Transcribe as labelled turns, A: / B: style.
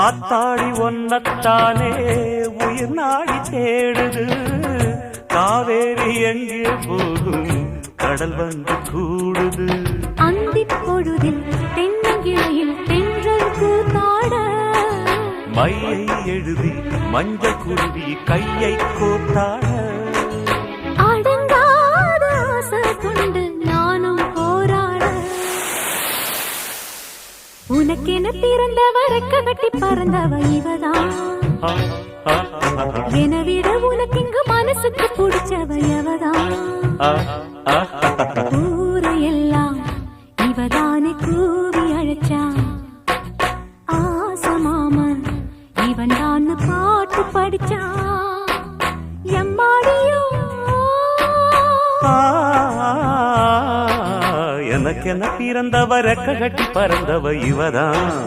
A: ஆத்தாடி ஒன்னத்தானே உயிர் நாடி தேடுது. காவேரி எங்கே போகும் கடல் வந்து கூடுது.
B: அந்தி பொழுதில் தென்னங்கிளையில் தென்றல் கூத்தாட
A: மையை எழுதி மஞ்சள் குருவி கையை கோத்தாட.
B: அடங்காத ஆசை கொண்டு நானும் போராட. உனக்கென பிறந்தவ ரெக்க கட்டி பறந்தவ இவதான். எனவிட உனக்கு இங்கு மனசுக்கு பிடிச்சவ எவதான். ஊரையெல்லாம் இவதானே கூவி அழைச்சா. ஆசமாமன் இவன் தான் பாட்டு படிச்சா. எம்மாடியோ
A: எனக்கென பிறந்தவ ரெக்க கட்டி பறந்தவ இவதான்.